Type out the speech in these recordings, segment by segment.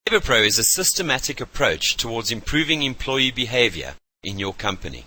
LabourPro is a systematic approach towards improving employee behavior in your company.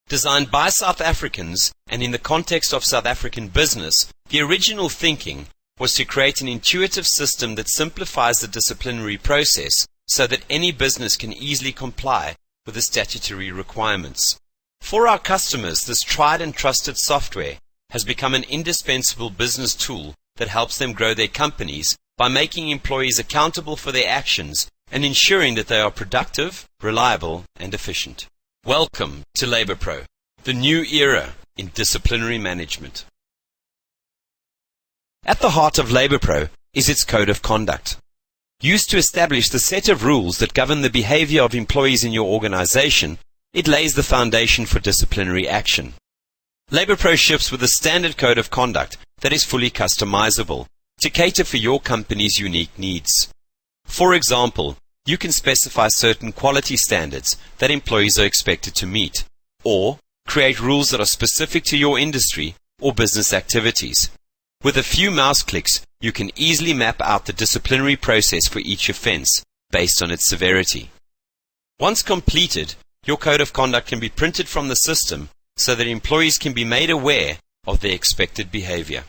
Designed by South Africans and in the context of South African business, the original thinking was to create an intuitive system that simplifies the disciplinary process so that any business can easily comply with the statutory requirements. For our customers, this tried and trusted software has become an indispensable business tool that helps them grow their companies by making employees accountable for their actions and ensuring that they are productive, reliable, and efficient. Welcome to LabourPro, the new era in disciplinary management. At the heart of LabourPro is its code of conduct. Used to establish the set of rules that govern the behavior of employees in your organization, it lays the foundation for disciplinary action. LabourPro ships with a standard code of conduct that is fully customizable to cater for your company's unique needs. For example, you can specify certain quality standards that employees are expected to meet, or create rules that are specific to your industry or business activities. With a few mouse clicks, you can easily map out the disciplinary process for each offense based on its severity. Once completed, your code of conduct can be printed from the system so that employees can be made aware of their expected behavior.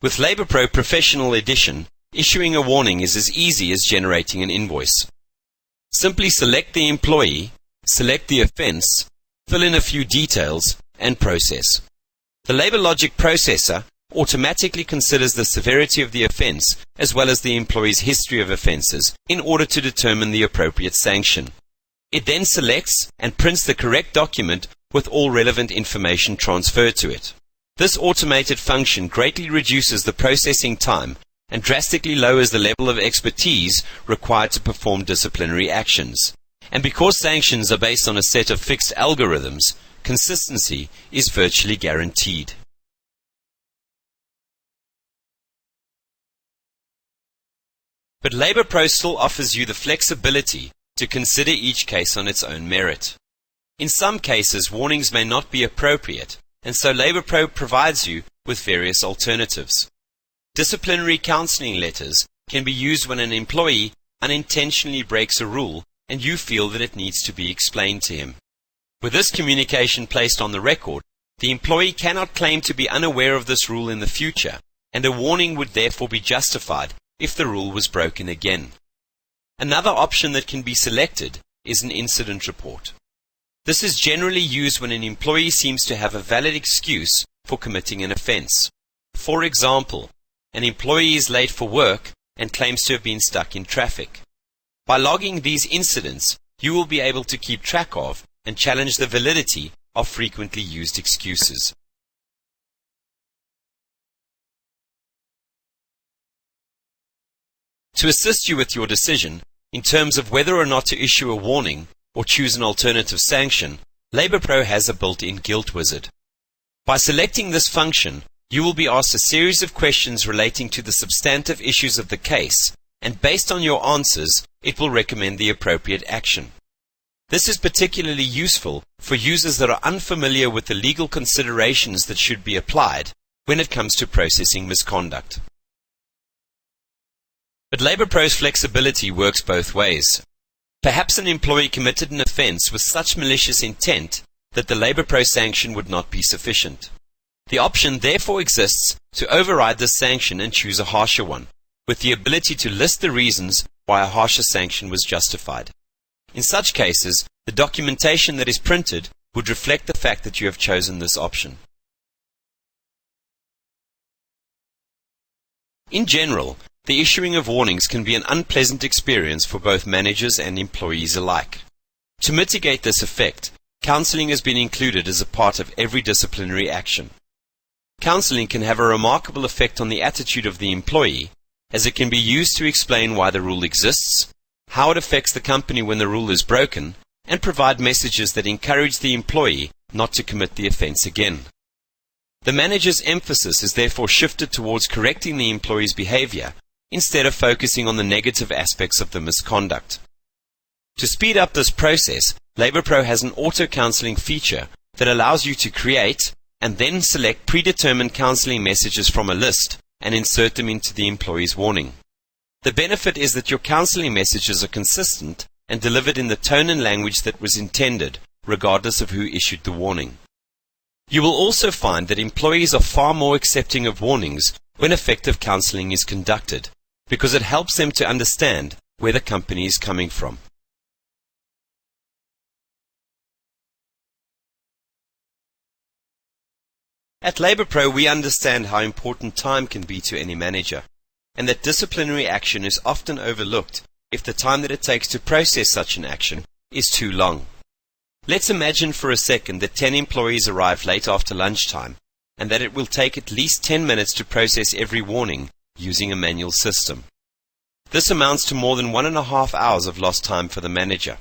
With LabourPro Professional Edition, issuing a warning is as easy as generating an invoice. Simply select the employee, select the offense, fill in a few details, and process. The LabourLogic processor automatically considers the severity of the offense as well as the employee's history of offenses in order to determine the appropriate sanction. It then selects and prints the correct document with all relevant information transferred to it. This automated function greatly reduces the processing time and drastically lowers the level of expertise required to perform disciplinary actions. And because sanctions are based on a set of fixed algorithms, consistency is virtually guaranteed. But LabourPro still offers you the flexibility to consider each case on its own merit. In some cases, warnings may not be appropriate, and so LabourPro provides you with various alternatives. Disciplinary counseling letters can be used when an employee unintentionally breaks a rule and you feel that it needs to be explained to him. With this communication placed on the record, the employee cannot claim to be unaware of this rule in the future, and a warning would therefore be justified if the rule was broken again. Another option that can be selected is an incident report. This is generally used when an employee seems to have a valid excuse for committing an offense. For example, an employee is late for work and claims to have been stuck in traffic. By logging these incidents, you will be able to keep track of and challenge the validity of frequently used excuses. To assist you with your decision in terms of whether or not to issue a warning or choose an alternative sanction, LabourPro has a built-in guilt wizard. By selecting this function, you will be asked a series of questions relating to the substantive issues of the case, and based on your answers, it will recommend the appropriate action. This is particularly useful for users that are unfamiliar with the legal considerations that should be applied when it comes to processing misconduct. But LabourPro's flexibility works both ways. Perhaps an employee committed an offense with such malicious intent that the LabourPro sanction would not be sufficient. The option therefore exists to override this sanction and choose a harsher one, with the ability to list the reasons why a harsher sanction was justified. In such cases, the documentation that is printed would reflect the fact that you have chosen this option. In general, the issuing of warnings can be an unpleasant experience for both managers and employees alike. To mitigate this effect, counseling has been included as a part of every disciplinary action. Counseling can have a remarkable effect on the attitude of the employee, as it can be used to explain why the rule exists, how it affects the company when the rule is broken, and provide messages that encourage the employee not to commit the offense again. The manager's emphasis is therefore shifted towards correcting the employee's behavior instead of focusing on the negative aspects of the misconduct. To speed up this process, LabourPro has an auto-counseling feature that allows you to create and then select predetermined counseling messages from a list and insert them into the employee's warning. The benefit is that your counseling messages are consistent and delivered in the tone and language that was intended, regardless of who issued the warning. You will also find that employees are far more accepting of warnings when effective counseling is conducted, because it helps them to understand where the company is coming from. At LabourPro, we understand how important time can be to any manager, and that disciplinary action is often overlooked if the time that it takes to process such an action is too long. Let's imagine for a second that 10 employees arrive late after lunchtime, and that it will take at least 10 minutes to process every warning using a manual system. This amounts to more than 1.5 hours of lost time for the manager.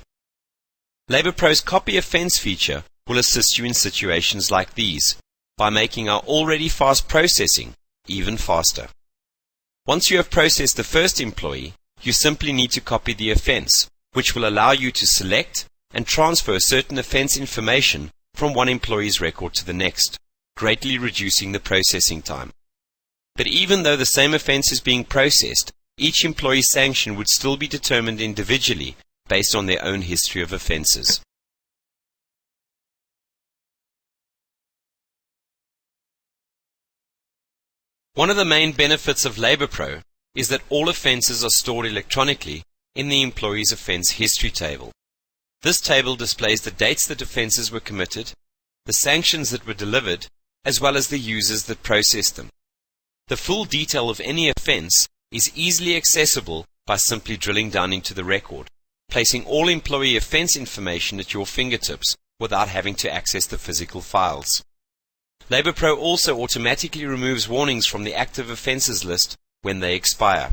LabourPro's Copy Offense feature will assist you in situations like these by making our already fast processing even faster. Once you have processed the first employee, you simply need to copy the offense, which will allow you to select and transfer certain offense information from one employee's record to the next, greatly reducing the processing time. But even though the same offense is being processed, each employee's sanction would still be determined individually based on their own history of offenses. One of the main benefits of LabourPro is that all offenses are stored electronically in the employee's offense history table. This table displays the dates that offenses were committed, the sanctions that were delivered, as well as the users that processed them. The full detail of any offense is easily accessible by simply drilling down into the record, placing all employee offense information at your fingertips without having to access the physical files. LabourPro also automatically removes warnings from the active offenses list when they expire.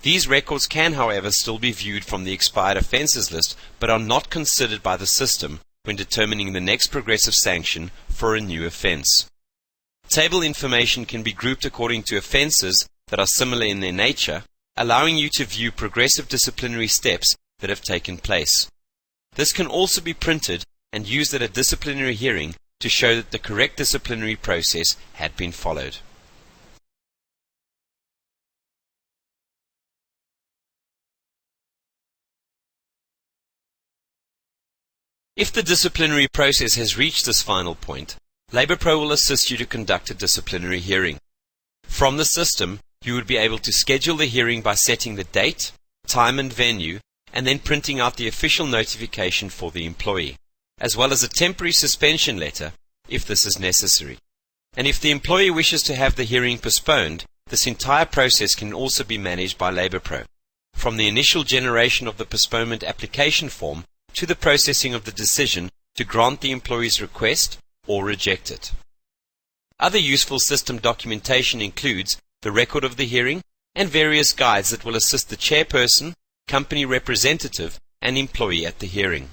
These records can, however, still be viewed from the expired offenses list, but are not considered by the system when determining the next progressive sanction for a new offense. Table information can be grouped according to offenses that are similar in their nature, allowing you to view progressive disciplinary steps that have taken place. This can also be printed and used at a disciplinary hearing to show that the correct disciplinary process had been followed. If the disciplinary process has reached this final point, LabourPro will assist you to conduct a disciplinary hearing. From the system, you would be able to schedule the hearing by setting the date, time and venue, and then printing out the official notification for the employee, as well as a temporary suspension letter if this is necessary. And if the employee wishes to have the hearing postponed, this entire process can also be managed by LabourPro, from the initial generation of the postponement application form to the processing of the decision to grant the employee's request or reject it. Other useful system documentation includes the record of the hearing and various guides that will assist the chairperson, company representative, and employee at the hearing.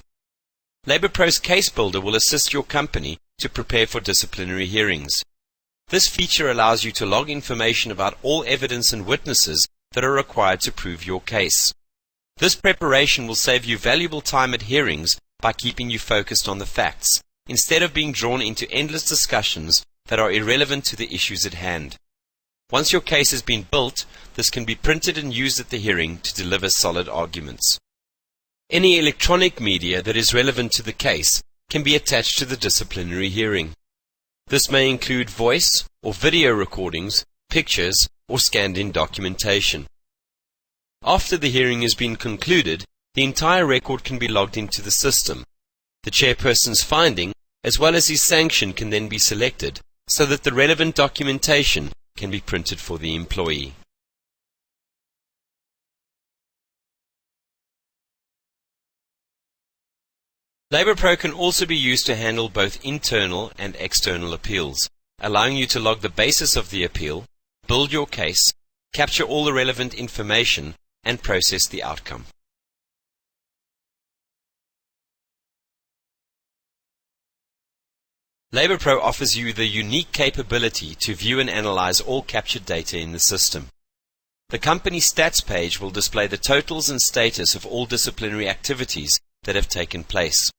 LabourPro's Case Builder will assist your company to prepare for disciplinary hearings. This feature allows you to log information about all evidence and witnesses that are required to prove your case. This preparation will save you valuable time at hearings by keeping you focused on the facts, instead of being drawn into endless discussions that are irrelevant to the issues at hand. Once your case has been built, this can be printed and used at the hearing to deliver solid arguments. Any electronic media that is relevant to the case can be attached to the disciplinary hearing. This may include voice or video recordings, pictures, or scanned-in documentation. After the hearing has been concluded, the entire record can be logged into the system. The chairperson's finding, as well as his sanction, can then be selected so that the relevant documentation can be printed for the employee. LabourPro can also be used to handle both internal and external appeals, allowing you to log the basis of the appeal, build your case, capture all the relevant information, and process the outcome. LabourPro offers you the unique capability to view and analyze all captured data in the system. The company stats page will display the totals and status of all disciplinary activities that have taken place.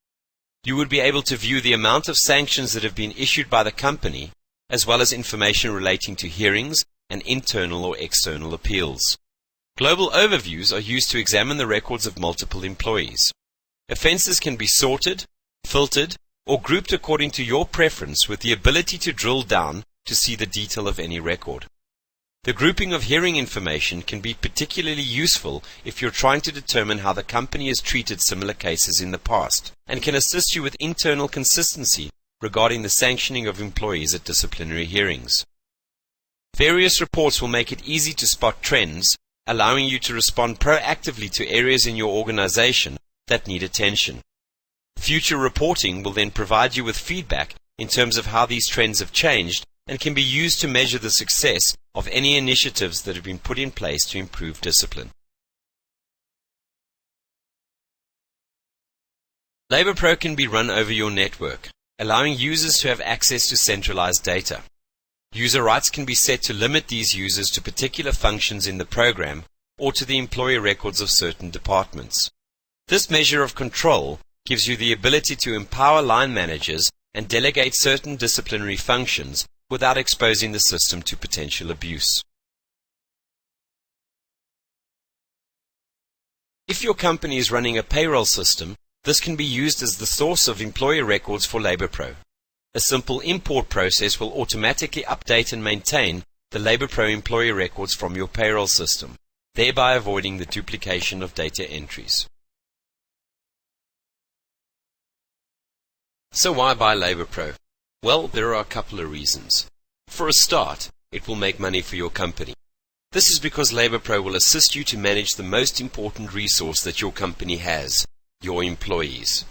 You would be able to view the amount of sanctions that have been issued by the company, as well as information relating to hearings and internal or external appeals. Global overviews are used to examine the records of multiple employees. Offenses can be sorted, filtered, or grouped according to your preference with the ability to drill down to see the detail of any record. The grouping of hearing information can be particularly useful if you're trying to determine how the company has treated similar cases in the past, and can assist you with internal consistency regarding the sanctioning of employees at disciplinary hearings. Various reports will make it easy to spot trends, allowing you to respond proactively to areas in your organization that need attention. Future reporting will then provide you with feedback in terms of how these trends have changed and can be used to measure the success of any initiatives that have been put in place to improve discipline. LabourPro can be run over your network, allowing users to have access to centralized data. User rights can be set to limit these users to particular functions in the program or to the employee records of certain departments. This measure of control gives you the ability to empower line managers and delegate certain disciplinary functions without exposing the system to potential abuse. If your company is running a payroll system, this can be used as the source of employee records for LabourPro. A simple import process will automatically update and maintain the LabourPro employee records from your payroll system, thereby avoiding the duplication of data entries. So why buy LabourPro? Well, there are a couple of reasons. For a start, it will make money for your company. This is because LabourPro will assist you to manage the most important resource that your company has, your employees.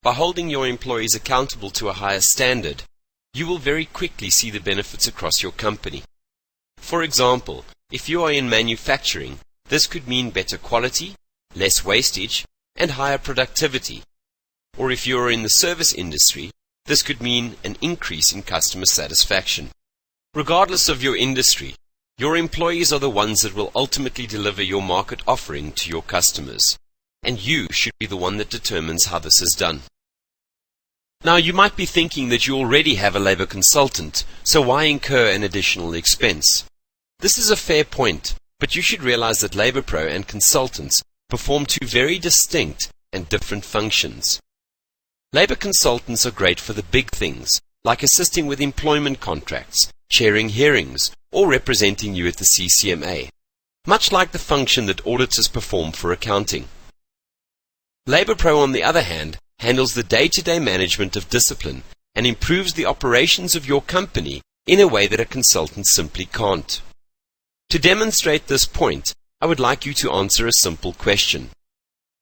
By holding your employees accountable to a higher standard, you will very quickly see the benefits across your company. For example, if you are in manufacturing, this could mean better quality, less wastage, and higher productivity. Or if you are in the service industry, this could mean an increase in customer satisfaction. Regardless of your industry, your employees are the ones that will ultimately deliver your market offering to your customers, and you should be the one that determines how this is done. Now, you might be thinking that you already have a labor consultant, so why incur an additional expense? This is a fair point, but you should realize that LabourPro and consultants perform two very distinct and different functions. Labor consultants are great for the big things, like assisting with employment contracts, chairing hearings, or representing you at the CCMA, much like the function that auditors perform for accounting. LabourPro, on the other hand, handles the day-to-day management of discipline and improves the operations of your company in a way that a consultant simply can't. To demonstrate this point, I would like you to answer a simple question.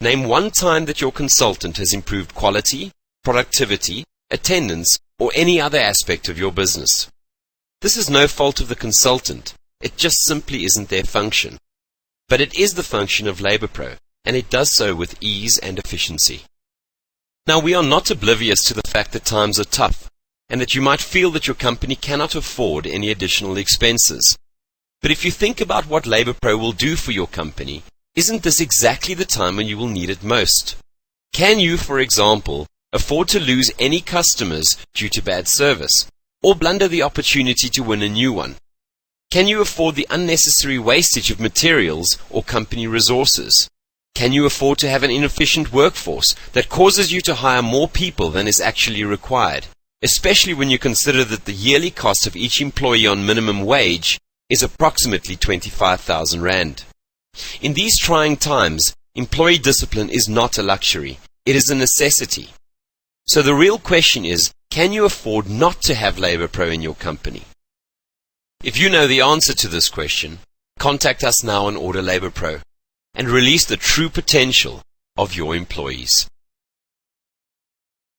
Name one time that your consultant has improved quality, productivity, attendance, or any other aspect of your business. This is no fault of the consultant, it just simply isn't their function. But it is the function of LabourPro, and it does so with ease and efficiency. Now, we are not oblivious to the fact that times are tough, and that you might feel that your company cannot afford any additional expenses. But if you think about what LabourPro will do for your company, isn't this exactly the time when you will need it most? Can you, for example, afford to lose any customers due to bad service, or blunder the opportunity to win a new one? Can you afford the unnecessary wastage of materials or company resources? Can you afford to have an inefficient workforce that causes you to hire more people than is actually required, especially when you consider that the yearly cost of each employee on minimum wage is approximately 25,000 Rand? In these trying times, employee discipline is not a luxury, it is a necessity. So the real question is, can you afford not to have LabourPro in your company? If you know the answer to this question, contact us now and order LabourPro, and release the true potential of your employees.